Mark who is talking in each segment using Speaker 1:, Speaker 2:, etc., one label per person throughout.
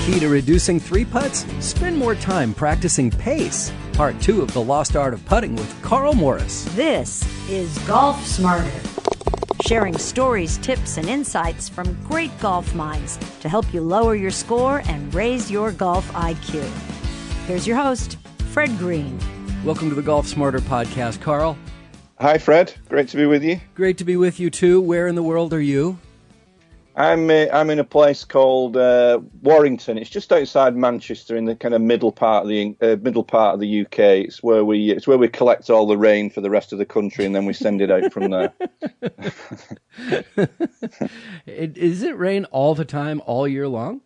Speaker 1: key to reducing three putts? Spend more time practicing pace. Part 2 of The Lost Art of Putting with Karl Morris.
Speaker 2: This is Golf Smarter. Sharing stories, tips, and insights from great golf minds to help you lower your score and raise your golf IQ. Here's your host, Fred Green.
Speaker 1: Welcome to the Golf Smarter podcast, Karl.
Speaker 3: Hi, Fred. Great to be with you.
Speaker 1: Great to be with you, too. Where in the world are you?
Speaker 3: I'm in a place called Warrington. It's just outside Manchester, in the kind of middle part of the UK. It's where we collect all the rain for the rest of the country, and then we send it out from there.
Speaker 1: Is it rain all the time, all year long?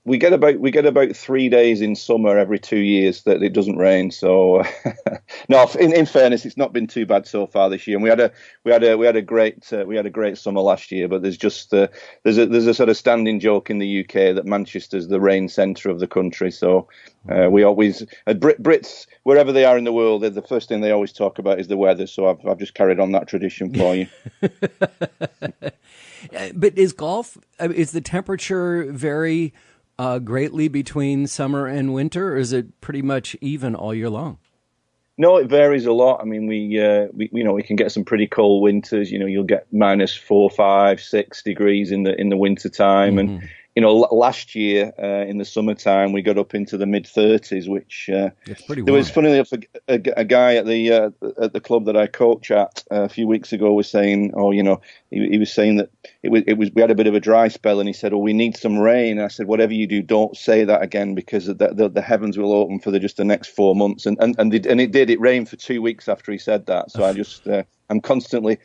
Speaker 3: We get about 3 days in summer every 2 years that it doesn't rain. So no, in fairness, it's not been too bad so far this year. And we had a great summer last year. But there's a sort of standing joke in the UK that Manchester's the rain centre of the country. So we always Brits, wherever they are in the world, the first thing they always talk about is the weather. So I've just carried on that tradition for you.
Speaker 1: But is the temperature very greatly between summer and winter, or is it pretty much even all year long?
Speaker 3: No, it varies a lot. I mean, we can get some pretty cold winters. You'll get -4, 5, 6 degrees in the winter time,
Speaker 1: Mm-hmm.
Speaker 3: and last year in the summertime we got up into the mid-30s, which
Speaker 1: it's pretty warm.
Speaker 3: There was, funnily enough, a guy at the club that I coach at a few weeks ago was saying, he was saying that we had a bit of a dry spell, and he said, we need some rain. And I said, whatever you do, don't say that again, because the heavens will open for just the next 4 months, and it did. It rained for 2 weeks after he said that. So I just I'm constantly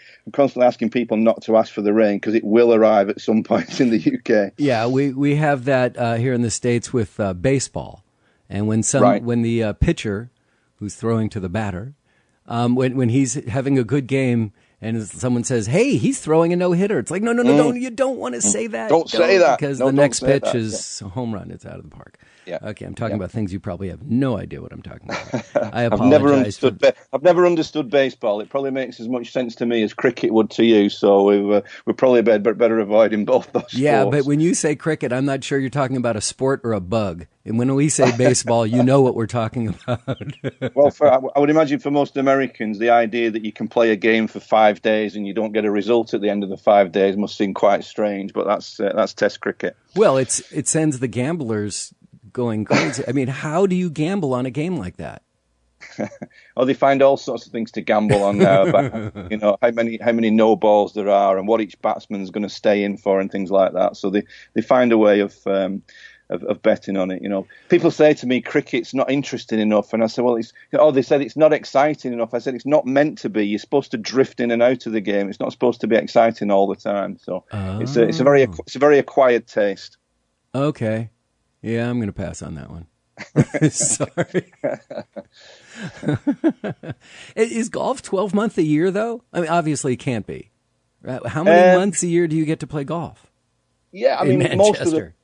Speaker 3: asking people not to ask for the rain, because it will arrive at some point in the UK.
Speaker 1: Yeah, we have that here in the States with baseball, and when the pitcher who's throwing to the batter, when he's having a good game, and someone says, "Hey, he's throwing a no-hitter," it's like, no, you don't want to say that.
Speaker 3: Don't say that,
Speaker 1: because
Speaker 3: the
Speaker 1: next pitch is a home run. It's out of the park.
Speaker 3: Yeah.
Speaker 1: Okay, I'm talking about things you probably have no idea what I'm talking about. I apologize.
Speaker 3: I've never understood baseball. It probably makes as much sense to me as cricket would to you. So we're probably better avoiding both those sports.
Speaker 1: Yeah, but when you say cricket, I'm not sure you're talking about a sport or a bug. And when we say baseball, you know what we're talking about.
Speaker 3: Well, I would imagine for most Americans, the idea that you can play a game for 5 days and you don't get a result at the end of the 5 days must seem quite strange. But that's Test cricket.
Speaker 1: Well, it sends the gamblers going crazy. I mean, how do you gamble on a game like that?
Speaker 3: Oh, they find all sorts of things to gamble on now about how many no balls there are and what each batsman's going to stay in for and things like that. So they find a way of betting on it. People say to me, cricket's not interesting enough, and I say, well, they said it's not exciting enough. I said it's not meant to be. You're supposed to drift in and out of the game. It's not supposed to be exciting all the time. So it's a very acquired taste.
Speaker 1: Okay. Yeah, I'm going to pass on that one. Sorry. Is golf 12 months a year, though? I mean, obviously it can't be. How many months a year do you get to play golf?
Speaker 3: Yeah, I mean,
Speaker 1: Manchester?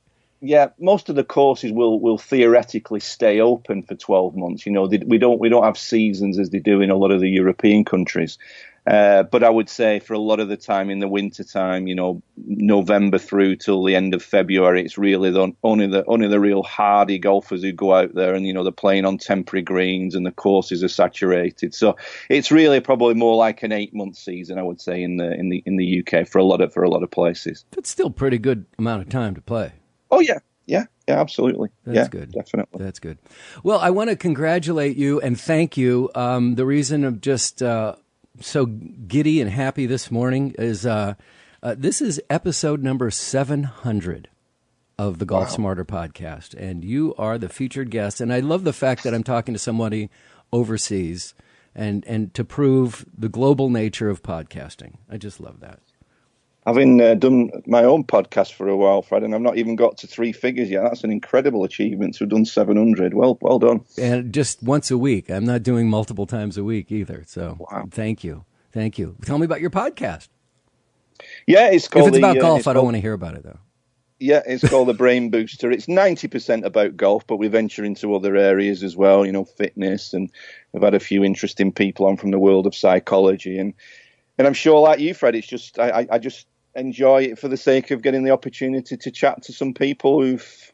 Speaker 3: most of the courses will theoretically stay open for 12 months. We don't have seasons as they do in a lot of the European countries. But I would say for a lot of the time in the winter time, November through till the end of February, it's really only the real hardy golfers who go out there, and they're playing on temporary greens and the courses are saturated. So it's really probably more like an 8-month season, I would say, in the UK for a lot of places.
Speaker 1: That's still a pretty good amount of time to play.
Speaker 3: Oh yeah. Yeah, absolutely.
Speaker 1: That's good.
Speaker 3: Definitely.
Speaker 1: That's good. Well, I want to congratulate you and thank you. The reason I'm just so giddy and happy this morning is this is episode number 700 of the Golf Smarter podcast, and you are the featured guest. And I love the fact that I'm talking to somebody overseas and to prove the global nature of podcasting. I just love that.
Speaker 3: Having done my own podcast for a while, Fred, and I've not even got to 3 figures yet. That's an incredible achievement to have done 700. Well done.
Speaker 1: And just once a week. I'm not doing multiple times a week either. So Thank you. Tell me about your podcast.
Speaker 3: Yeah, it's called.
Speaker 1: If it's about golf, I don't want to hear about it, though.
Speaker 3: Yeah, it's called The Brain Booster. It's 90% about golf, but we venture into other areas as well, fitness, and we've had a few interesting people on from the world of psychology. And I'm sure, like you, Fred, it's just I just enjoy it for the sake of getting the opportunity to chat to some people who've,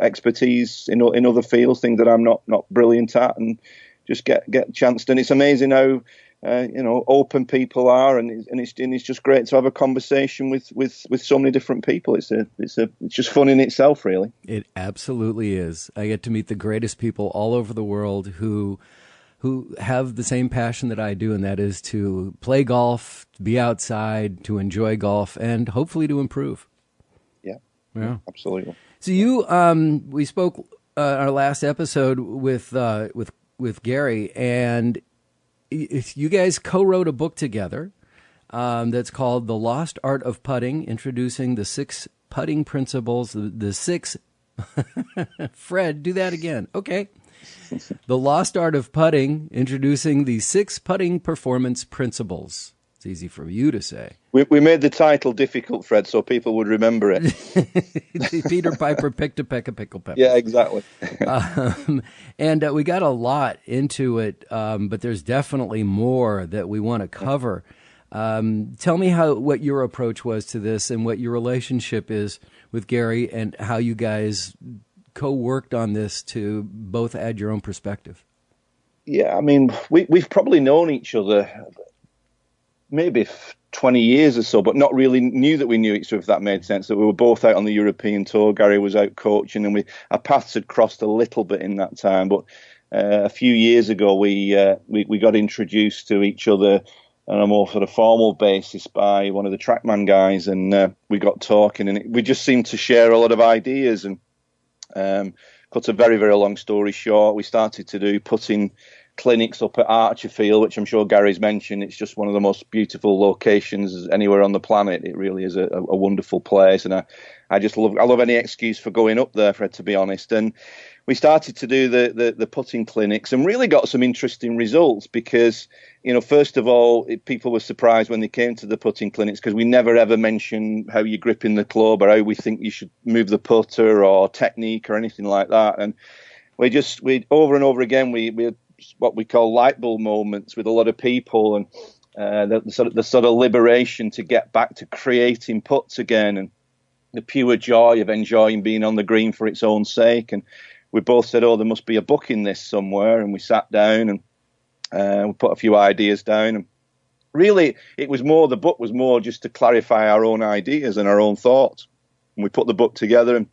Speaker 3: expertise in other fields, things that I'm not brilliant at, and just get chanced. And it's amazing how open people are, and it's just great to have a conversation with so many different people. It's just fun in itself, really.
Speaker 1: It absolutely is. I get to meet the greatest people all over the world who have the same passion that I do, and that is to play golf, to be outside, to enjoy golf, and hopefully to improve. Yeah,
Speaker 3: absolutely.
Speaker 1: So we spoke our last episode with Gary, and you guys co-wrote a book together that's called The Lost Art of Putting, introducing the 6 putting principles, the 6... Fred, do that again. Okay. The Lost Art of Putting, introducing the 6 putting performance principles. It's easy for you to say.
Speaker 3: We made the title difficult, Fred, so people would remember it.
Speaker 1: Peter Piper picked a peck of pickle peppers.
Speaker 3: Yeah, exactly.
Speaker 1: And we got a lot into it, but there's definitely more that we want to cover. Tell me what your approach was to this and what your relationship is with Gary, and how you guys co-worked on this to both add your own perspective.
Speaker 3: Yeah, I mean, we've probably known each other maybe 20 years or so, but not really knew that we knew each other, if that made sense. That we were both out on the European tour. Gary was out coaching, and our paths had crossed a little bit in that time. But a few years ago, we got introduced to each other on a more sort of formal basis by one of the TrackMan guys, and we got talking, and we just seemed to share a lot of ideas. And cut a very, very long story short, we started to do putting clinics up at Archerfield, which I'm sure Gary's mentioned. It's just one of the most beautiful locations anywhere on the planet. It really is a wonderful place, and I love any excuse for going up there, Fred, to be honest. And we started to do the putting clinics, and really got some interesting results because, first of all, people were surprised when they came to the putting clinics because we never ever mentioned how you're gripping the club or how we think you should move the putter or technique or anything like that. And we over and over again, we had what we call light bulb moments with a lot of people, and the sort of liberation to get back to creating putts again, and the pure joy of enjoying being on the green for its own sake. And we both said, there must be a book in this somewhere. And we sat down and we put a few ideas down. And really, the book was more just to clarify our own ideas and our own thoughts. And we put the book together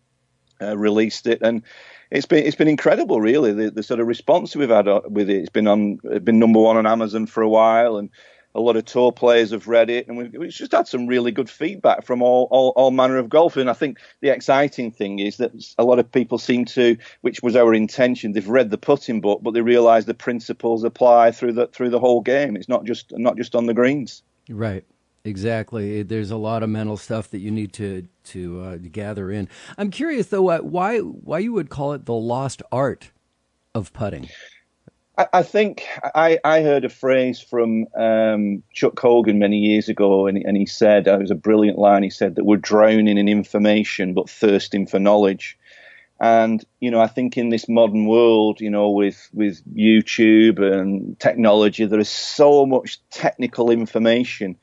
Speaker 3: and released it. And it's been incredible, really, the sort of response we've had with it. It's been number 1 on Amazon for a while, and a lot of tour players have read it, and we've just had some really good feedback from all manner of golfers. And I think the exciting thing is that a lot of people seem to, which was our intention, they've read the putting book, but they realise the principles apply through the whole game. It's not just on the greens.
Speaker 1: Right. Exactly. There's a lot of mental stuff that you need to gather in. I'm curious, though, why you would call it the lost art of putting.
Speaker 3: I think I heard a phrase from Chuck Hogan many years ago, and he said, it was a brilliant line, he said that we're drowning in information but thirsting for knowledge. And, I think in this modern world, with YouTube and technology, there is so much technical information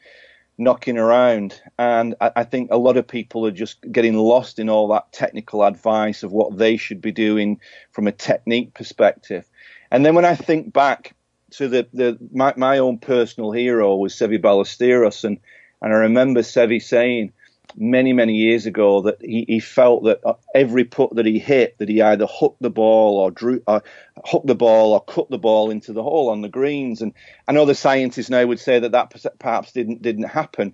Speaker 3: knocking around, and I think a lot of people are just getting lost in all that technical advice of what they should be doing from a technique perspective. And then when I think back to my own personal hero was Seve Ballesteros, and I remember Seve saying many, many years ago that he felt that every putt that he hit, that he either hooked the ball or cut the ball into the hole on the greens. And I know the scientists now would say that perhaps didn't happen,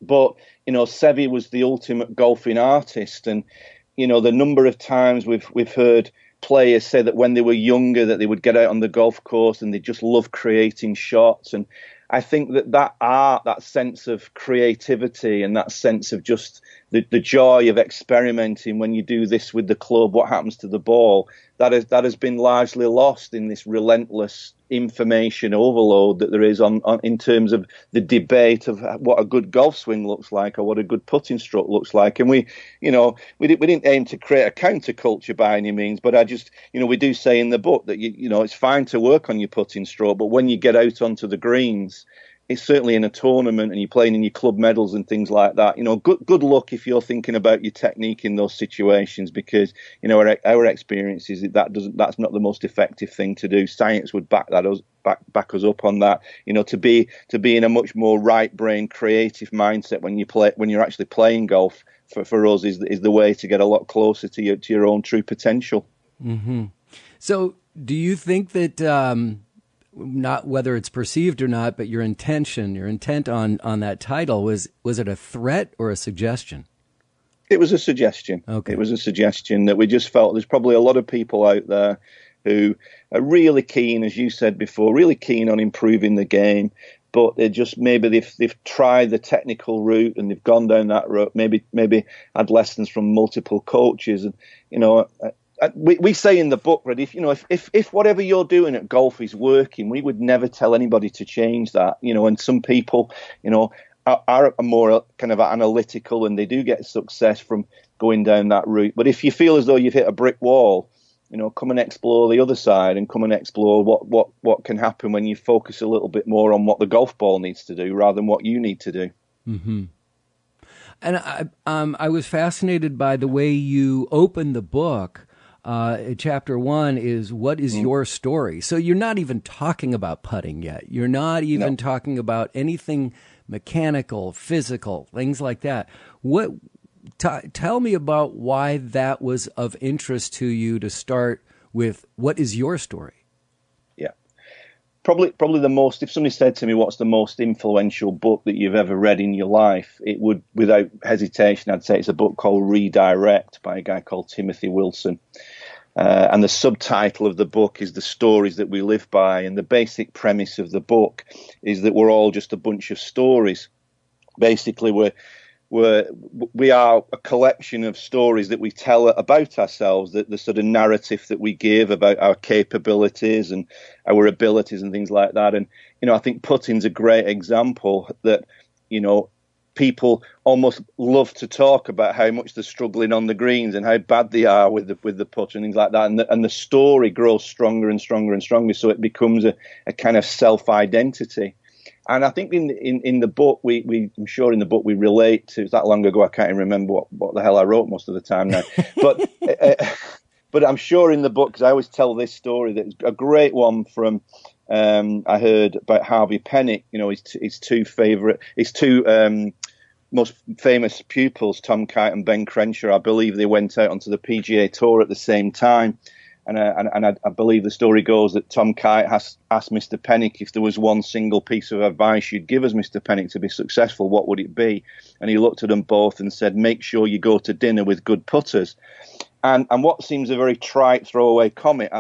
Speaker 3: but Seve was the ultimate golfing artist, and the number of times we've heard players say that when they were younger that they would get out on the golf course and they just love creating shots. And I think that art, that sense of creativity and that sense of just the joy of experimenting when you do this with the club, what happens to the ball, that has been largely lost in this relentless information overload that there is on in terms of the debate of what a good golf swing looks like or what a good putting stroke looks like. And we didn't aim to create a counterculture by any means, but I just, we do say in the book that it's fine to work on your putting stroke, but when you get out onto the greens, it's certainly in a tournament and you're playing in your club medals and things like that. Good luck if you're thinking about your technique in those situations, because our experience is that's not the most effective thing to do. Science would back us up on that. To be in a much more right brain, creative mindset when you're actually playing golf for us is the way to get a lot closer to your own true potential.
Speaker 1: Mm-hmm. So, do you think that? Not whether it's perceived or not, but your intent on that title, was it a threat or a suggestion?
Speaker 3: It was a suggestion.
Speaker 1: Okay.
Speaker 3: It was a suggestion that we just felt there's probably a lot of people out there who are really keen, as you said before, really keen on improving the game, but they just maybe they've tried the technical route and they've gone down that route, maybe had lessons from multiple coaches, and we say in the book, Red, if whatever you're doing at golf is working, we would never tell anybody to change that. And some people, are more kind of analytical and they do get success from going down that route. But if you feel as though you've hit a brick wall, come and explore the other side and come and explore what can happen when you focus a little bit more on what the golf ball needs to do rather than what you need to do.
Speaker 1: Mm-hmm. And I was fascinated by the way you opened the book. Chapter 1 is, what is your story? So you're not even talking about putting yet. You're not even talking about anything mechanical, physical, things like that. Tell me about why that was of interest to you to start with. What is your story?
Speaker 3: Yeah. Probably the most, if somebody said to me, what's the most influential book that you've ever read in your life, it would, without hesitation, I'd say it's a book called Redirect by a guy called Timothy Wilson. And the subtitle of the book is The Stories That We Live By. And the basic premise of the book is that we're all just a bunch of stories. Basically, we are a collection of stories that we tell about ourselves, the sort of narrative that we give about our capabilities and our abilities and things like that. And, I think putting's a great example that, people almost love to talk about how much they're struggling on the greens and how bad they are with the putt and things like that. And the story grows stronger and stronger and stronger. So it becomes a kind of self-identity. And I think in the book, I'm sure in the book we relate to, it's that long ago, I can't even remember what the hell I wrote most of the time now. But but I'm sure in the book, because I always tell this story, that it's a great one from, I heard about Harvey Penick, his two most famous pupils, Tom Kite and Ben Crenshaw. I believe they went out onto the PGA Tour at the same time. And I believe the story goes that Tom Kite asked Mr. Penick if there was one single piece of advice you'd give us, Mr. Penick, to be successful, what would it be? And he looked at them both and said, make sure you go to dinner with good putters. And what seems a very trite throwaway comment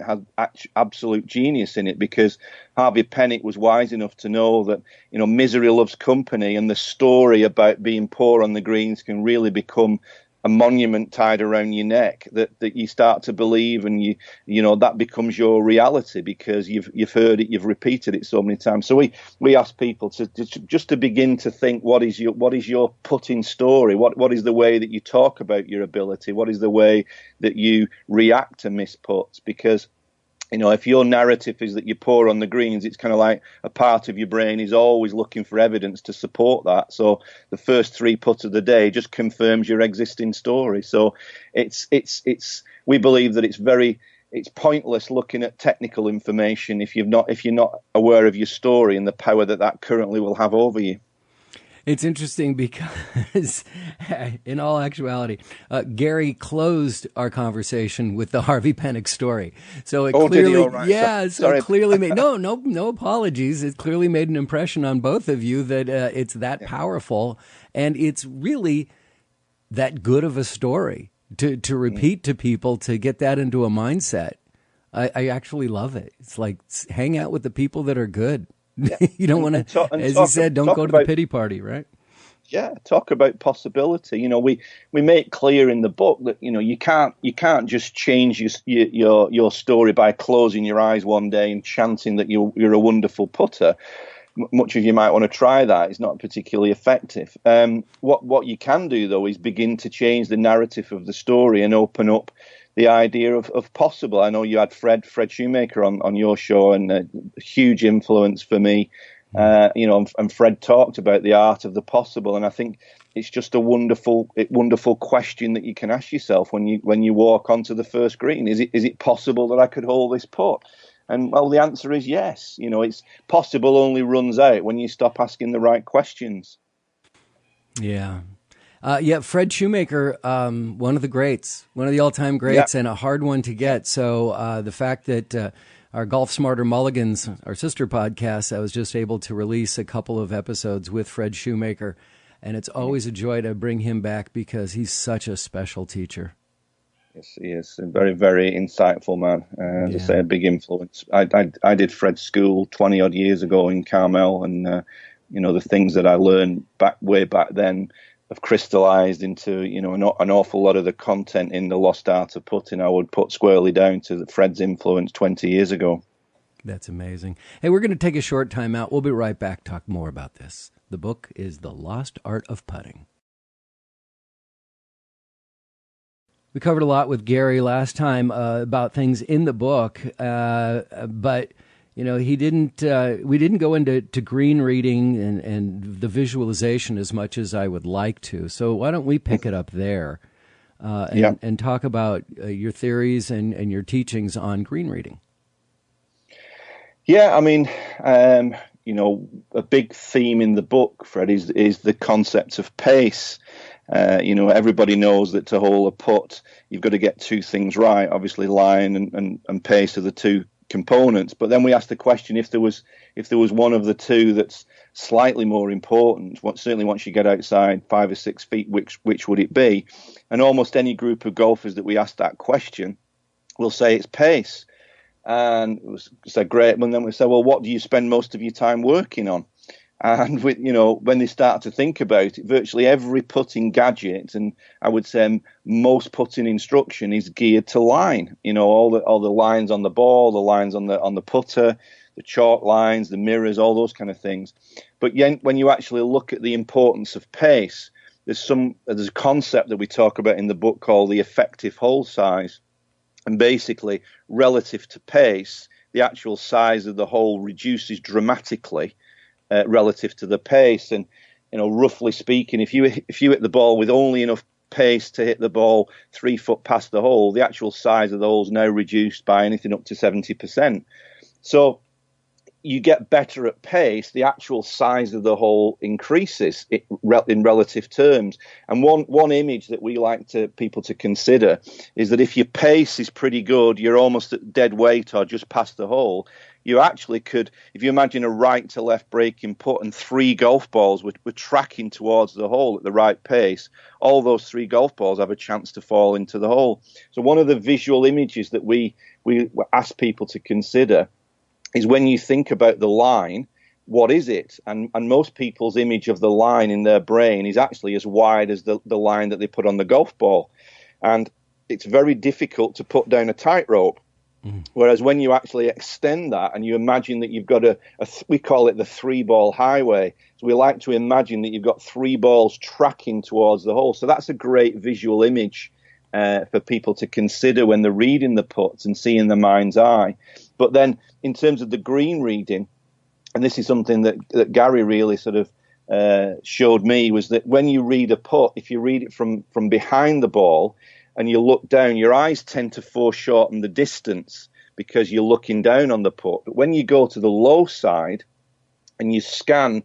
Speaker 3: has absolute genius in it, because Harvey Penick was wise enough to know that, misery loves company, and the story about being poor on the greens can really become a monument tied around your neck that you start to believe, and that becomes your reality because you've heard it, you've repeated it so many times. So we ask people to begin to think, what is your putting story? What is the way that you talk about your ability? What is the way that you react to missed putts? Because if your narrative is that you're poor on the greens, it's kind of like a part of your brain is always looking for evidence to support that. So the first 3 putts of the day just confirms your existing story. So we believe that it's pointless looking at technical information if you're not aware of your story and the power that currently will have over you.
Speaker 1: It's interesting because, in all actuality, Gary closed our conversation with the Harvey Penick story. So it clearly,
Speaker 3: Sorry.
Speaker 1: It clearly made no apologies. It clearly made an impression on both of you that it's that powerful, and it's really that good of a story to repeat to people, to get that into a mindset. I actually love it. It's like, hang out with the people that are good. Yeah. You don't want to, as you said, don't go to the pity party, right?
Speaker 3: Yeah, talk about possibility. We make clear in the book that you can't just change your story by closing your eyes one day and chanting that you're a wonderful putter. Much as you might want to try that, it's not particularly effective. What you can do though is begin to change the narrative of the story and open up the idea of possible. I know you had Fred Shoemaker on your show, and a huge influence for me. And Fred talked about the art of the possible, and I think it's just a wonderful question that you can ask yourself when you walk onto the first green. Is it possible that I could hold this putt? And well, the answer is yes. It's possible only runs out when you stop asking the right questions.
Speaker 1: Yeah. Fred Shoemaker, one of the greats, one of the all-time greats, and a hard one to get. So the fact that our Golf Smarter Mulligans, our sister podcast, I was just able to release a couple of episodes with Fred Shoemaker, and it's always a joy to bring him back because he's such a special teacher. Yes,
Speaker 3: he is a very, very insightful man. As I say, a big influence. I did Fred's school 20-odd years ago in Carmel, and the things that I learned way back then have crystallized into an awful lot of the content in The Lost Art of Putting. I would put squarely down to Fred's influence 20 years ago.
Speaker 1: That's amazing. Hey, we're going to take a short time out. We'll be right back, talk more about this. The book is The Lost Art of Putting. We covered a lot with Gary last time about things in the book, but he didn't. We didn't go into green reading and the visualization as much as I would like to. So why don't we pick it up there and talk about your theories and your teachings on green reading?
Speaker 3: Yeah, I mean, a big theme in the book, Fred, is the concept of pace. Everybody knows that to hole a putt, you've got to get two things right. Obviously, line and pace are the two components. But then we asked the question: if there was one of the two that's slightly more important, certainly once you get outside 5 or 6 feet, which would it be? And almost any group of golfers that we asked that question will say it's pace. And it was so great. And then we said, well, what do you spend most of your time working on? And when they start to think about it, virtually every putting gadget, and I would say most putting instruction, is geared to line. All the lines on the ball, the lines on the putter, the chalk lines, the mirrors, all those kind of things. But when you actually look at the importance of pace, there's a concept that we talk about in the book called the effective hole size. And basically, relative to pace, the actual size of the hole reduces dramatically relative to the pace. And roughly speaking, if you hit the ball with only enough pace to hit the ball 3 foot past the hole, the actual size of the hole is now reduced by anything up to 70%. So you get better at pace, the actual size of the hole increases in relative terms. And one image that we like people to consider is that if your pace is pretty good, you're almost at dead weight or just past the hole, you actually could, if you imagine a right to left breaking putt and 3 golf balls were tracking towards the hole at the right pace, all those 3 golf balls have a chance to fall into the hole. So one of the visual images that we ask people to consider is when you think about the line, what is it? And most people's image of the line in their brain is actually as wide as the line that they put on the golf ball. And it's very difficult to put down a tightrope. Whereas when you actually extend that and you imagine that you've got we call it the 3-ball highway. So we like to imagine that you've got 3 balls tracking towards the hole. So that's a great visual image for people to consider when they're reading the putts and seeing the mind's eye. But then in terms of the green reading, and this is something that Gary really sort of showed me, was that when you read a putt, if you read it from behind the ball and you look down, your eyes tend to foreshorten the distance because you're looking down on the putt. But when you go to the low side and you scan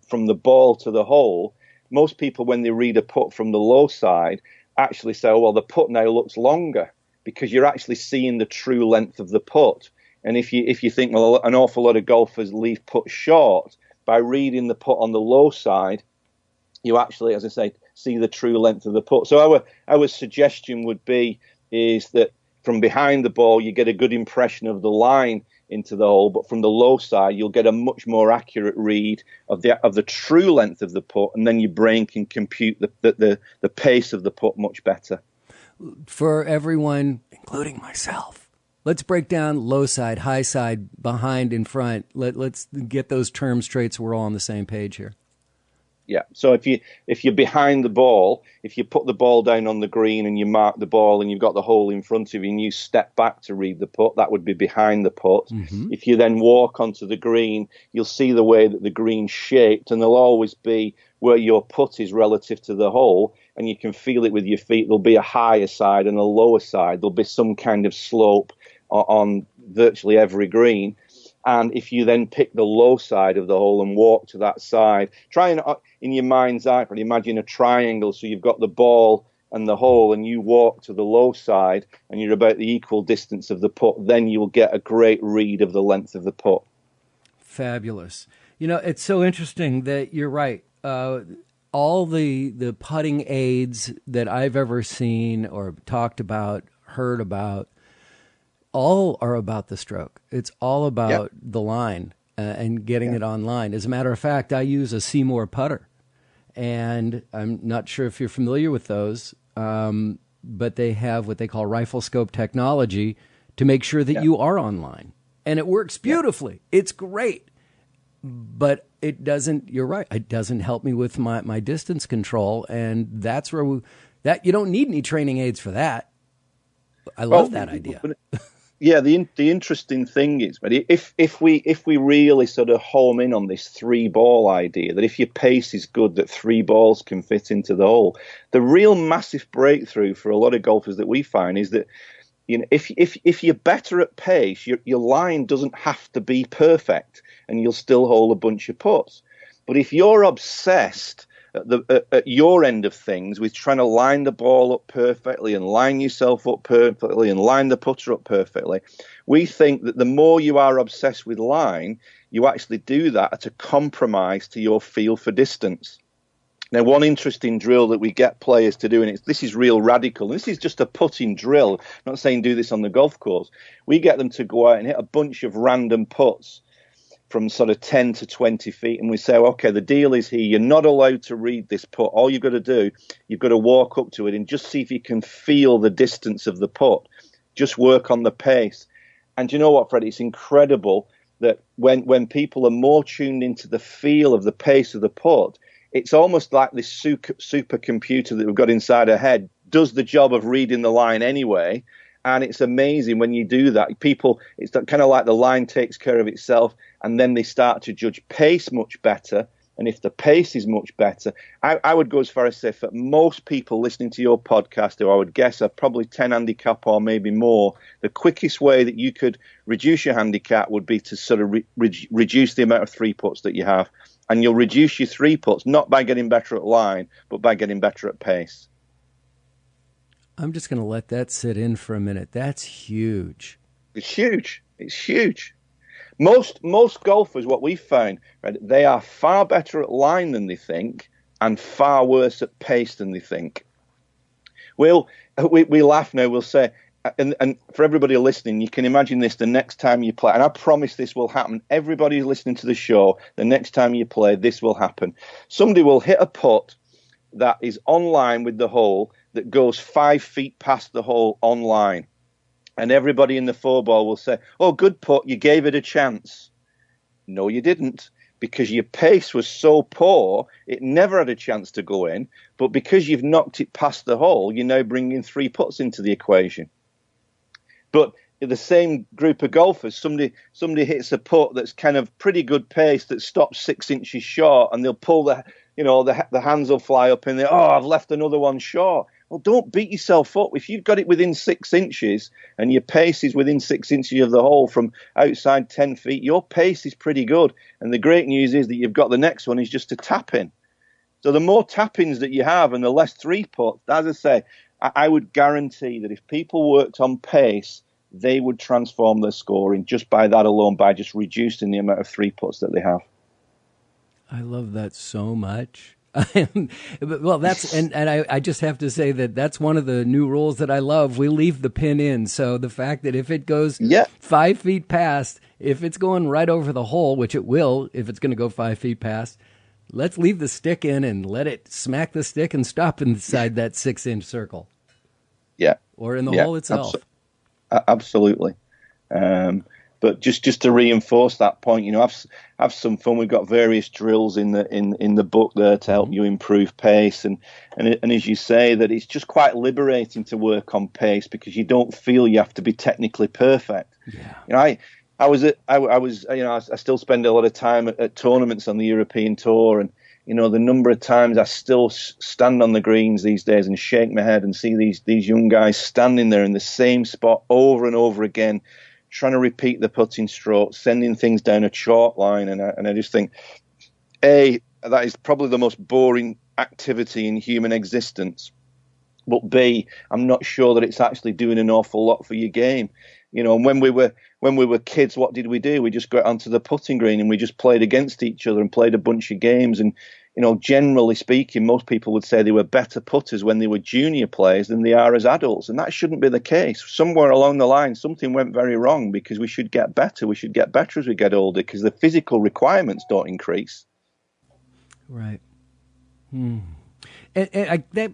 Speaker 3: from the ball to the hole, most people, when they read a putt from the low side, actually say, oh, well, the putt now looks longer because you're actually seeing the true length of the putt. And if you think, well, an awful lot of golfers leave putts short, by reading the putt on the low side, you actually, as I say, see the true length of the putt. So our suggestion would be is that from behind the ball, you get a good impression of the line into the hole, but from the low side, you'll get a much more accurate read of the true length of the putt, and then your brain can compute the pace of the putt much better.
Speaker 1: For everyone, including myself, let's break down low side, high side, behind, in front. Let's get those terms straight so we're all on the same page here.
Speaker 3: Yeah. So if you're behind the ball, if you put the ball down on the green and you mark the ball and you've got the hole in front of you and you step back to read the putt, that would be behind the putt. Mm-hmm. If you then walk onto the green, you'll see the way that the green's shaped, and there'll always be where your putt is relative to the hole, and you can feel it with your feet. There'll be a higher side and a lower side. There'll be some kind of slope on virtually every green. And if you then pick the low side of the hole and walk to that side, try and, in your mind's eye, imagine a triangle. So you've got the ball and the hole, and you walk to the low side, and you're about the equal distance of the putt. Then you'll get a great read of the length of the putt.
Speaker 1: Fabulous. It's so interesting that you're right. All the putting aids that I've ever seen or talked about, heard about, all are about the stroke. It's all about the line and getting it online. As a matter of fact, I use a SeeMore putter, and I'm not sure if you're familiar with those, but they have what they call rifle scope technology to make sure that you are online. And it works beautifully. It's great. But it doesn't, you're right, it doesn't help me with my distance control, and that's where you don't need any training aids for that. I love that idea.
Speaker 3: Yeah, the interesting thing is, but if we really sort of home in on this 3-ball idea, that if your pace is good, that 3 balls can fit into the hole, the real massive breakthrough for a lot of golfers that we find is that, if you're better at pace, your line doesn't have to be perfect, and you'll still hole a bunch of putts. But if you're obsessed at your end of things with trying to line the ball up perfectly and line yourself up perfectly and line the putter up perfectly, we think that the more you are obsessed with line, you actually do that at a compromise to your feel for distance. Now, one interesting drill that we get players to do, and this is real radical. This is just a putting drill. I'm not saying do this on the golf course. We get them to go out and hit a bunch of random putts from sort of 10 to 20 feet. And we say, okay, the deal is here. You're not allowed to read this putt. All you've got to do, you've got to walk up to it and just see if you can feel the distance of the putt. Just work on the pace. And you know what, Freddie? It's incredible that when people are more tuned into the feel of the pace of the putt, it's almost like this supercomputer that we've got inside our head does the job of reading the line anyway. And it's amazing when you do that. It's kind of like the line takes care of itself, and then they start to judge pace much better. And if the pace is much better, I would go as far as say for most people listening to your podcast, who I would guess are probably 10 handicap or maybe more, the quickest way that you could reduce your handicap would be to sort of reduce the amount of 3 putts that you have. And you'll reduce your 3 putts not by getting better at line, but by getting better at pace.
Speaker 1: I'm just going to let that sit in for a minute. That's huge.
Speaker 3: It's huge. It's huge. Most golfers, what we've found, right, they are far better at line than they think and far worse at pace than they think. We laugh now. We'll say, and for everybody listening, you can imagine this the next time you play, and I promise this will happen. Everybody who's listening to the show, the next time you play, this will happen. Somebody will hit a putt that is on line with the hole that goes 5 feet past the hole on line. And everybody in the 4-ball will say, oh, good putt, you gave it a chance. No, you didn't, because your pace was so poor, it never had a chance to go in. But because you've knocked it past the hole, you're now bringing 3 putts into the equation. But the same group of golfers, somebody hits a putt that's kind of pretty good pace that stops 6 inches short, and they'll pull the hands will fly up and I've left another one short. Well, don't beat yourself up. If you've got it within 6 inches and your pace is within 6 inches of the hole from outside 10 feet, your pace is pretty good. And the great news is that you've got the next one is just a tap in. So the more tap-ins that you have and the less 3 putts, as I say, I would guarantee that if people worked on pace, they would transform their scoring just by that alone, by just reducing the amount of 3 putts that they have.
Speaker 1: I love that so much. Well, that's and I just have to say that's one of the new rules that I love. We leave the pin in, so the fact that if it goes 5 feet past, if it's going right over the hole, which it will, if it's going to go 5 feet past, let's leave the stick in and let it smack the stick and stop inside that 6-inch circle.
Speaker 3: Yeah,
Speaker 1: or in the hole itself.
Speaker 3: Absolutely. But just to reinforce that point, have some fun. We've got various drills in the book there to help you improve pace, and as you say, that it's just quite liberating to work on pace because you don't feel you have to be technically perfect. Yeah. I still spend a lot of time at tournaments on the European tour, and the number of times I still stand on the greens these days and shake my head and see these young guys standing there in the same spot over and over again, trying to repeat the putting stroke, sending things down a chalk line. And I just think, A, that is probably the most boring activity in human existence. But B, I'm not sure that it's actually doing an awful lot for your game. And when we were kids, what did we do? We just got onto the putting green and we just played against each other and played a bunch of games. And, generally speaking, most people would say they were better putters when they were junior players than they are as adults. And that shouldn't be the case. Somewhere along the line, something went very wrong because we should get better. We should get better as we get older because the physical requirements don't increase.
Speaker 1: Right. That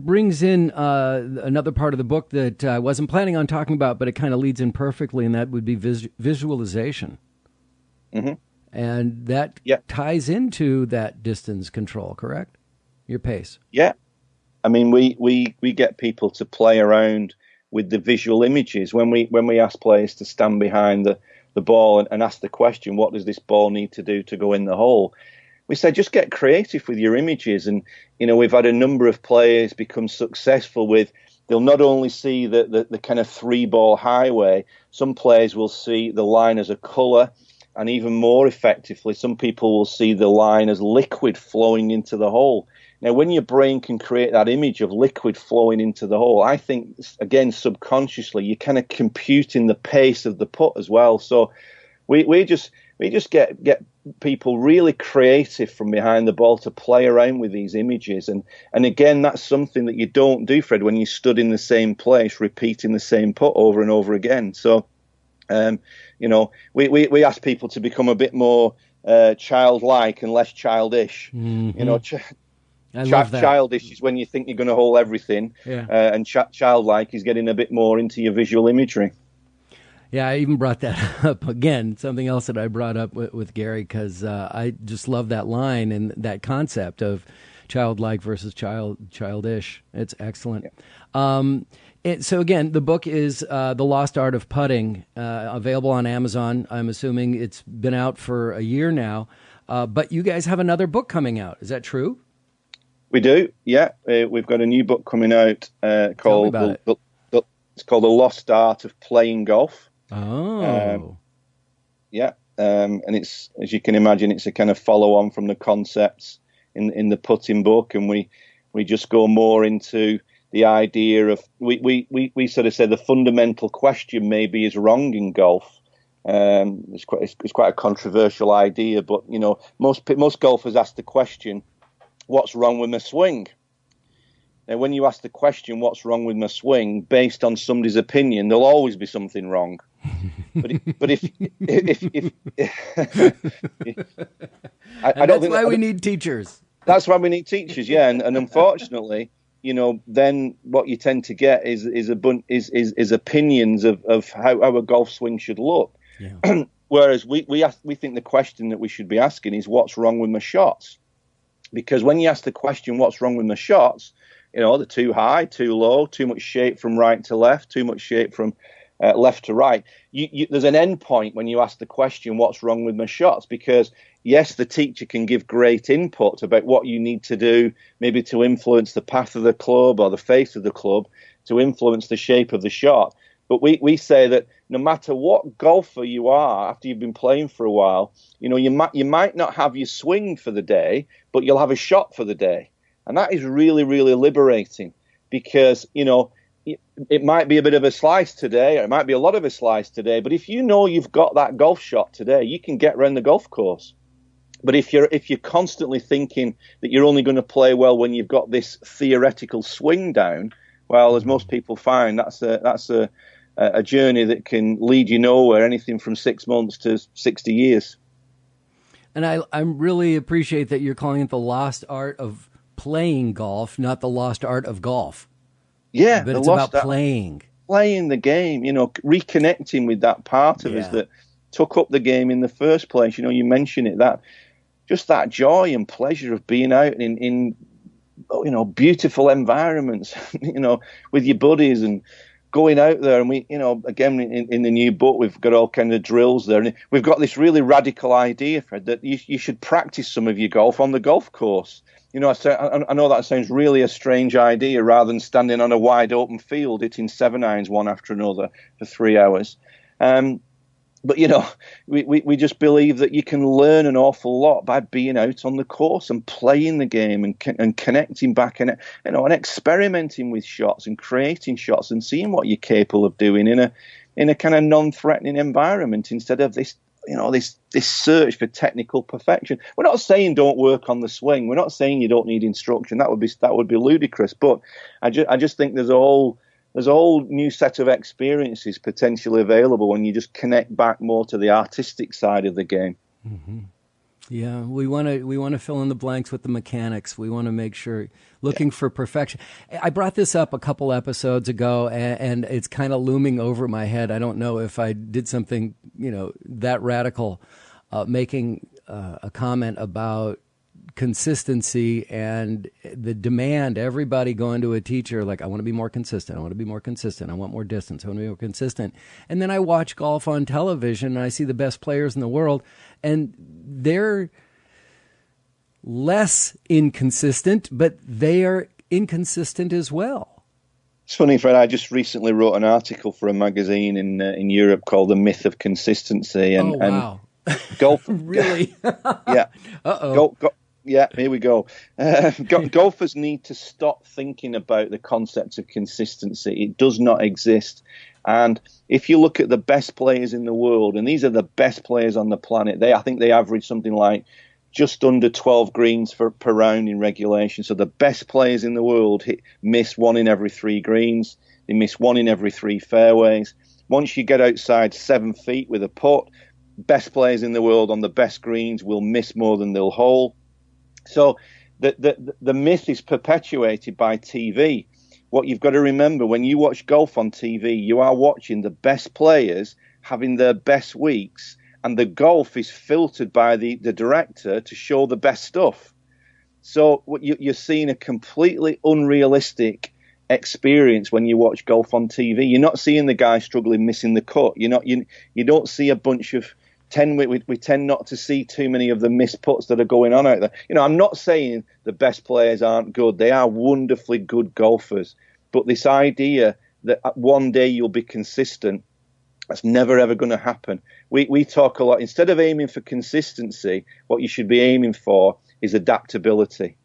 Speaker 1: brings in another part of the book that I wasn't planning on talking about, but it kind of leads in perfectly, and that would be visualization. Mm-hmm. And that ties into that distance control, correct? Your pace.
Speaker 3: Yeah. I mean, we get people to play around with the visual images. When we ask players to stand behind the ball and ask the question, what does this ball need to do to go in the hole? We say, just get creative with your images. And, we've had a number of players become successful with, they'll not only see the kind of 3-ball highway, some players will see the line as a colour, and even more effectively, some people will see the line as liquid flowing into the hole. Now, when your brain can create that image of liquid flowing into the hole, I think, again, subconsciously, you're kind of computing the pace of the putt as well. So we just get people really creative from behind the ball to play around with these images. And again, that's something that you don't do, Fred, when you stood in the same place, repeating the same putt over and over again. So, we ask people to become a bit more childlike and less childish. Mm-hmm.
Speaker 1: I love that.
Speaker 3: Childish is when you think you're going to hold everything, and childlike is getting a bit more into your visual imagery.
Speaker 1: Yeah, I even brought that up again, something else that I brought up with Gary, because I just love that line and that concept of childlike versus childish. It's excellent. Yeah. So again, the book is The Lost Art of Putting, available on Amazon. I'm assuming it's been out for a year now, but you guys have another book coming out. Is that true? We do, yeah. We've got a new book coming out called it's called The Lost Art of Playing Golf. Oh. And it's, as you can imagine, it's a kind of follow-on from the concepts in the putting book, and we just go more into the idea of we sort of say the fundamental question maybe is wrong in golf. It's quite a controversial idea, but most golfers ask the question, what's wrong with my swing? Now, when you ask the question, what's wrong with my swing, based on somebody's opinion, there'll always be something wrong. But if I don't think that's why we need teachers. That's why we need teachers, yeah. And unfortunately, then what you tend to get is opinions of how a golf swing should look. Yeah. Whereas we think the question that we should be asking is, what's wrong with my shots? Because when you ask the question, what's wrong with my shots, they're too high, too low, too much shape from right to left, too much shape from left to right. There's an end point when you ask the question, what's wrong with my shots? Because, yes, the teacher can give great input about what you need to do, maybe to influence the path of the club or the face of the club, to influence the shape of the shot. But we say that no matter what golfer you are, after you've been playing for a while, you might not have your swing for the day, but you'll have a shot for the day. And that is really, really liberating because, it might be a bit of a slice today, or it might be a lot of a slice today. But if you've got that golf shot today, you can get around the golf course. But if you're constantly thinking that you're only going to play well when you've got this theoretical swing down, well, as most people find, that's a journey that can lead you nowhere, anything from 6 months to 60 years. And I really appreciate that you're calling it the lost art of playing golf, not the lost art of golf. Yeah, but it's about playing.
Speaker 3: playing the game, reconnecting with that part of us that took up the game in the first place. You mention it, that just that joy and pleasure of being out in beautiful environments, with your buddies and going out there. And we, again, in the new book, we've got all kind of drills there. And we've got this really radical idea, Fred, that you should practice some of your golf on the golf course. I know that sounds really a strange idea, rather than standing on a wide open field, hitting 7-irons one after another for 3 hours. But, we just believe that you can learn an awful lot by being out on the course and playing the game and connecting back and experimenting with shots and creating shots and seeing what you're capable of doing in a kind of non-threatening environment, instead of this search for technical perfection. We're not saying don't work on the swing. We're not saying you don't need instruction. That would be ludicrous. But I just think there's a whole new set of experiences potentially available when you just connect back more to the artistic side of the game.
Speaker 1: Mm-hmm. Yeah, we want to fill in the blanks with the mechanics. We want to make sure, looking for perfection. I brought this up a couple episodes ago, and it's kind of looming over my head. I don't know if I did something, that radical, making a comment about consistency and the demand. Everybody going to a teacher like, I want to be more consistent. I want to be more consistent. I want more distance. I want to be more consistent. And then I watch golf on television and I see the best players in the world, and they're less inconsistent, but they are inconsistent as well.
Speaker 3: It's funny, Fred. I just recently wrote an article for a magazine in Europe called "The Myth of Consistency," and
Speaker 1: wow.
Speaker 3: Golf.
Speaker 1: Really?
Speaker 3: Yeah.
Speaker 1: Uh-oh.
Speaker 3: Yeah, here we go. Golfers need to stop thinking about the concept of consistency. It does not exist. And if you look at the best players in the world, and these are the best players on the planet, I think they average something like just under 12 greens per round in regulation. So the best players in the world miss 1 in every 3 greens. They miss 1 in every 3 fairways. Once you get outside 7 feet with a putt, best players in the world on the best greens will miss more than they'll hole. So the myth is perpetuated by TV. What you've got to remember, when you watch golf on TV, you are watching the best players having their best weeks, and the golf is filtered by the director to show the best stuff. So what you're seeing a completely unrealistic experience when you watch golf on TV. You're not seeing the guy struggling, missing the cut. You don't see a bunch of we tend not to see too many of the missed putts that are going on out there. I'm not saying the best players aren't good. They are wonderfully good golfers. But this idea that one day you'll be consistent, that's never, ever going to happen. We talk a lot. Instead of aiming for consistency, what you should be aiming for is adaptability.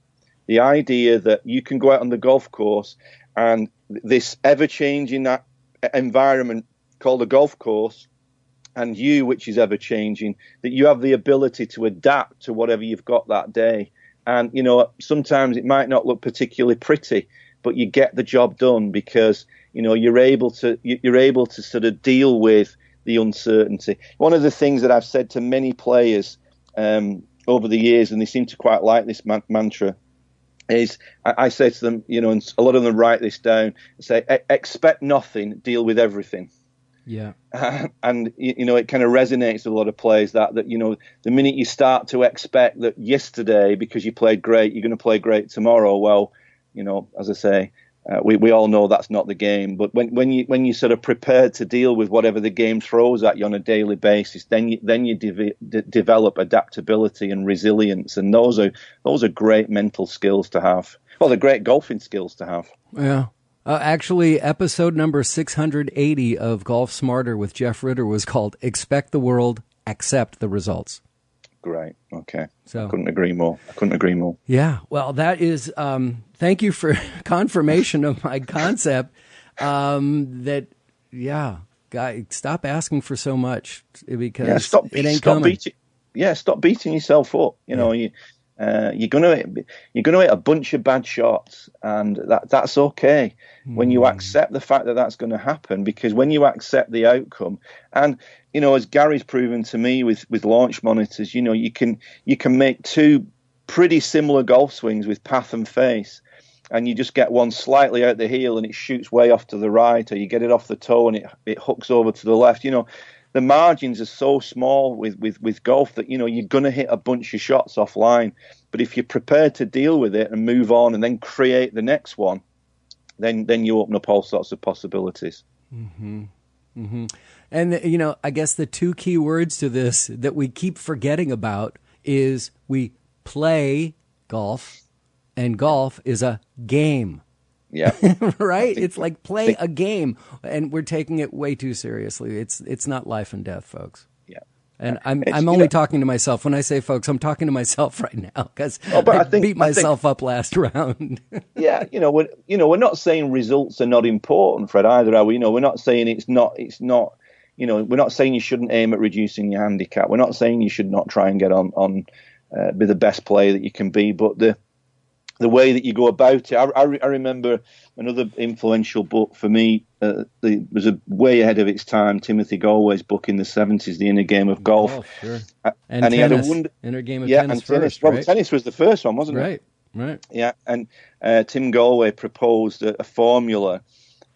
Speaker 3: The idea that you can go out on the golf course and this ever-changing environment called a golf course, and you, which is ever-changing, that you have the ability to adapt to whatever you've got that day. And, sometimes it might not look particularly pretty, but you get the job done because, you're able to sort of deal with the uncertainty. One of the things that I've said to many players over the years, and they seem to quite like this mantra, is I say to them, and a lot of them write this down, say, expect nothing, deal with everything.
Speaker 1: Yeah.
Speaker 3: And, it kind of resonates with a lot of players that, the minute you start to expect that yesterday, because you played great, you're going to play great tomorrow. Well, as I say, we all know that's not the game. But when you sort of prepared to deal with whatever the game throws at you on a daily basis, then you develop adaptability and resilience. And those are great mental skills to have. Well, they're great golfing skills to have.
Speaker 1: Yeah. Actually, episode number 680 of Golf Smarter with Jeff Ritter was called Expect the World, Accept the Results.
Speaker 3: Great. Okay.
Speaker 1: So
Speaker 3: I couldn't agree more.
Speaker 1: Yeah. Well, that is, thank you for confirmation of my concept that, guy, stop asking for so much because it ain't coming.
Speaker 3: Stop beating yourself up. You're gonna hit a bunch of bad shots, and that's okay when you accept the fact that that's going to happen. Because when you accept the outcome, and as Gary's proven to me with launch monitors, you can make 2 pretty similar golf swings with path and face, and you just get one slightly out the heel and it shoots way off to the right, or you get it off the toe and it hooks over to the left. The margins are so small with golf that, you're going to hit a bunch of shots offline. But if you're prepared to deal with it and move on and then create the next one, then you open up all sorts of possibilities.
Speaker 1: Mm-hmm. Mm-hmm. And, I guess the two key words to this that we keep forgetting about is we play golf, and golf is a game.
Speaker 3: Yeah.
Speaker 1: Right? It's like play a game, and we're taking it way too seriously. It's not life and death, folks.
Speaker 3: Yeah.
Speaker 1: And I'm only talking to myself. When I say folks, I'm talking to myself right now because I beat myself up last round.
Speaker 3: Yeah, we're not saying results are not important, Fred, either, are we? We're not saying it's not. We're not saying you shouldn't aim at reducing your handicap. We're not saying you should not try and get on be the best player that you can be, but the way that you go about it. I remember another influential book for me. It was a way ahead of its time. Timothy Galway's book in the 70s, The Inner Game of Golf.
Speaker 1: Oh, sure.
Speaker 3: And
Speaker 1: tennis,
Speaker 3: he had a
Speaker 1: Inner Game of Tennis first,
Speaker 3: Well,
Speaker 1: right?
Speaker 3: tennis was the first one, wasn't it?
Speaker 1: Right.
Speaker 3: Yeah, and Tim Galway proposed a formula.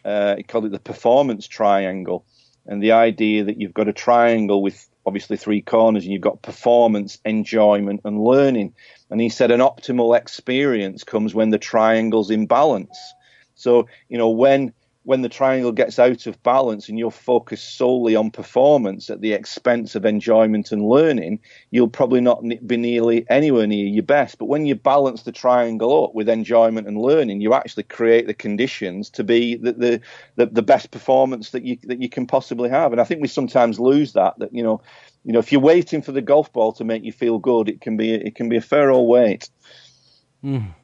Speaker 3: He called it the performance triangle, and the idea that you've got a triangle with obviously three corners, and you've got performance, enjoyment, and learning. And he said an optimal experience comes when the triangle's in balance. So, when the triangle gets out of balance and you're focused solely on performance at the expense of enjoyment and learning, you'll probably not be nearly anywhere near your best. But when you balance the triangle up with enjoyment and learning, you actually create the conditions to be the best performance that you can possibly have. And I think we sometimes lose that if you're waiting for the golf ball to make you feel good, it can be a fair old wait.
Speaker 1: Mm.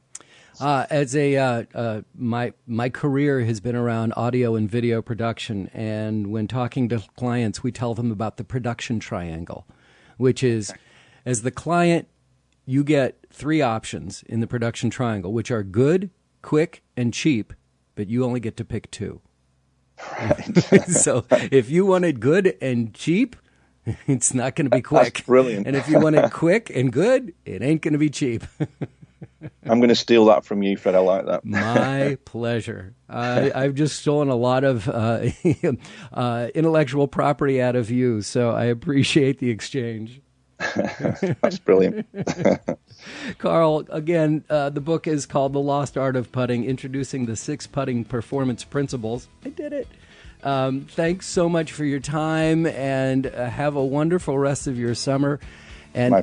Speaker 1: My career has been around audio and video production, and when talking to clients, we tell them about the production triangle, which is, as the client, you get three options in the production triangle, which are good, quick, and cheap, but you only get to pick two. Right. So if you wanted good and cheap, it's not going to be quick.
Speaker 3: That's brilliant.
Speaker 1: And if you want it quick and good, it ain't going to be cheap.
Speaker 3: I'm going to steal that from you, Fred. I like that.
Speaker 1: My pleasure. I've just stolen a lot of intellectual property out of you, so I appreciate the exchange.
Speaker 3: That's brilliant.
Speaker 1: Karl, again, the book is called The Lost Art of Putting, Introducing the 6 Putting Performance Principles. I did it. Thanks so much for your time, and have a wonderful rest of your summer. And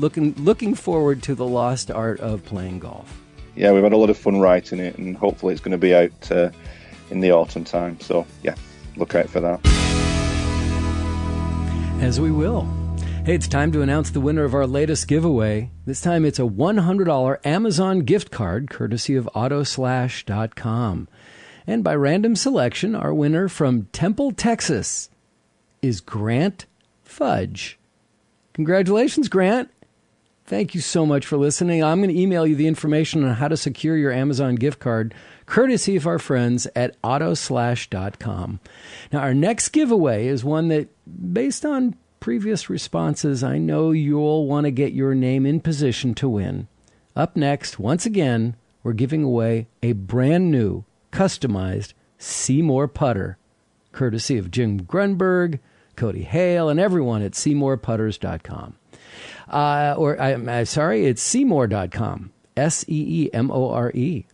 Speaker 1: looking forward to The Lost Art of Playing Golf.
Speaker 3: Yeah, we've had a lot of fun writing it, and hopefully it's going to be out in the autumn time. So, yeah, look out for that.
Speaker 1: As we will. Hey, it's time to announce the winner of our latest giveaway. This time it's a $100 Amazon gift card, courtesy of Autoslash.com. And by random selection, our winner from Temple, Texas, is Grant Fudge. Congratulations, Grant. Thank you so much for listening. I'm going to email you the information on how to secure your Amazon gift card, courtesy of our friends at Autoslash.com. Now, our next giveaway is one that, based on previous responses, I know you'll want to get your name in position to win. Up next, once again, we're giving away a brand new, customized SeeMore putter, courtesy of Jim Grunberg, Cody Hale, and everyone at SeeMorePutters.com. It's SeeMore.com. SeeMore.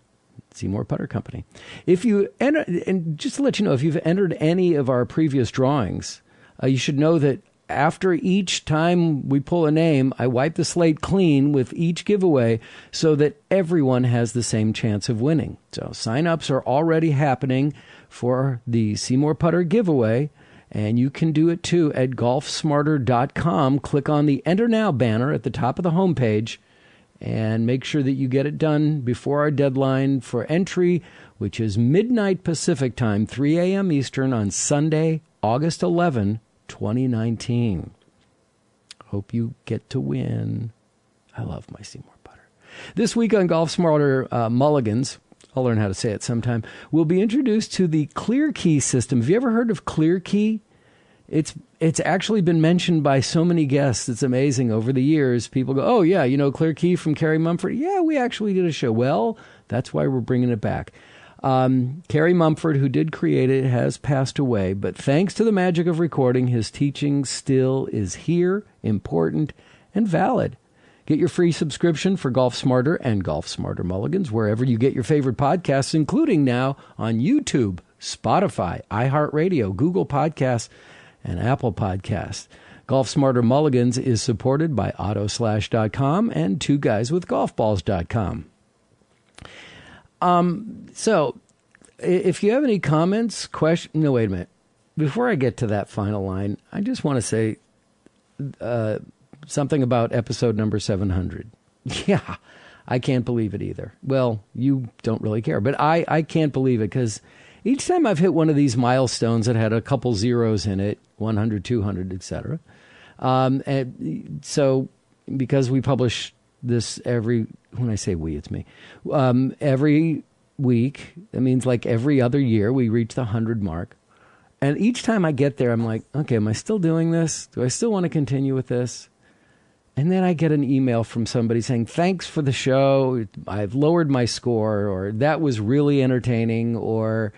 Speaker 1: SeeMore Putter Company. If you enter, and just to let you know, if you've entered any of our previous drawings, you should know that after each time we pull a name, I wipe the slate clean with each giveaway so that everyone has the same chance of winning. So sign-ups are already happening for the SeeMore Putter giveaway, and you can do it too at golfsmarter.com. Click on the Enter Now banner at the top of the homepage and make sure that you get it done before our deadline for entry, which is midnight Pacific time, 3 a.m. Eastern on Sunday, August 11, 2019. Hope you get to win. I love my SeeMore putter. This week on Golf Smarter Mulligans, I'll learn how to say it sometime, we'll be introduced to the Clear Key system. Have you ever heard of Clear Key? It's actually been mentioned by so many guests. It's amazing. Over the years, people go, oh, yeah, Clear Key from Carrie Mumford. Yeah, we actually did a show. Well, That's why we're bringing it back. Carrie Mumford, who did create it, has passed away, but thanks to the magic of recording, his teaching still is here, important, and valid. Get your free subscription for Golf Smarter and Golf Smarter Mulligans wherever you get your favorite podcasts, including now on YouTube, Spotify, iHeartRadio, Google Podcasts, and Apple Podcasts. Golf Smarter Mulligans is supported by Autoslash.com and TwoGuysWithGolfBalls.com. So, if you have any comments, questions... No, wait a minute. Before I get to that final line, I just want to say something about episode number 700. Yeah, I can't believe it either. Well, you don't really care, but I can't believe it because each time I've hit one of these milestones that had a couple zeros in it, 100, 200, etc. And so, because we publish this when I say we, it's me, every week, that means like every other year, we reach the 100 mark. And each time I get there, I'm like, okay, am I still doing this? Do I still want to continue with this? And then I get an email from somebody saying, thanks for the show. I've lowered my score, or that was really entertaining, or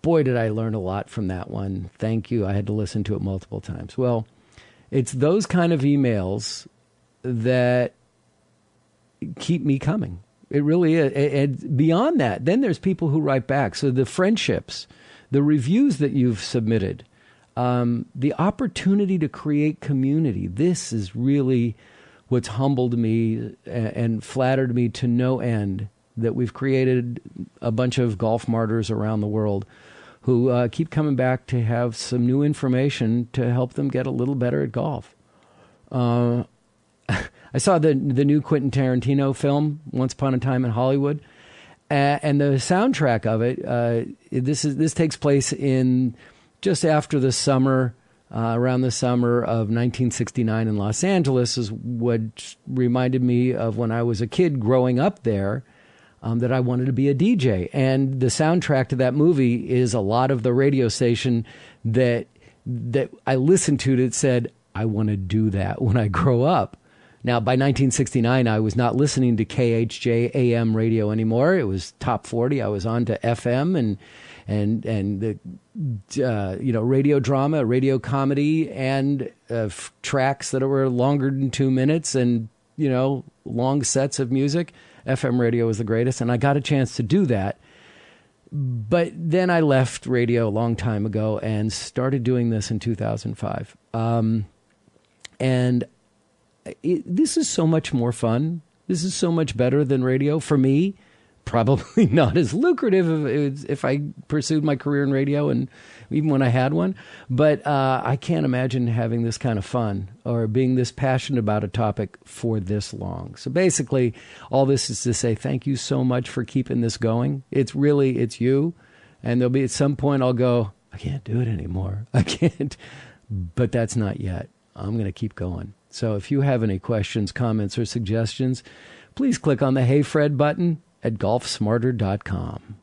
Speaker 1: boy, did I learn a lot from that one. Thank you. I had to listen to it multiple times. Well, it's those kind of emails that keep me coming. It really is. And beyond that, then there's people who write back. So the friendships, the reviews that you've submitted, the opportunity to create community. This is really what's humbled me and flattered me to no end, that we've created a bunch of golf martyrs around the world who keep coming back to have some new information to help them get a little better at golf. I saw the new Quentin Tarantino film, Once Upon a Time in Hollywood, and the soundtrack of it. This takes place in just after the summer, around the summer of 1969 in Los Angeles, is what reminded me of when I was a kid growing up there, that I wanted to be a DJ. And the soundtrack to that movie is a lot of the radio station that I listened to that said, I want to do that when I grow up. Now, by 1969, I was not listening to KHJ AM radio anymore. It was top 40. I was on to FM and the radio drama, radio comedy, and tracks that were longer than 2 minutes, and long sets of music. FM radio was the greatest, and I got a chance to do that. But then I left radio a long time ago and started doing this in 2005. This is so much more fun. This is so much better than radio for me. Probably not as lucrative if I pursued my career in radio, and even when I had one. But I can't imagine having this kind of fun or being this passionate about a topic for this long. So basically, all this is to say thank you so much for keeping this going. It's you. And there'll be at some point I'll go, I can't do it anymore. I can't. But that's not yet. I'm going to keep going. So if you have any questions, comments, or suggestions, please click on the Hey Fred button at golfsmarter.com.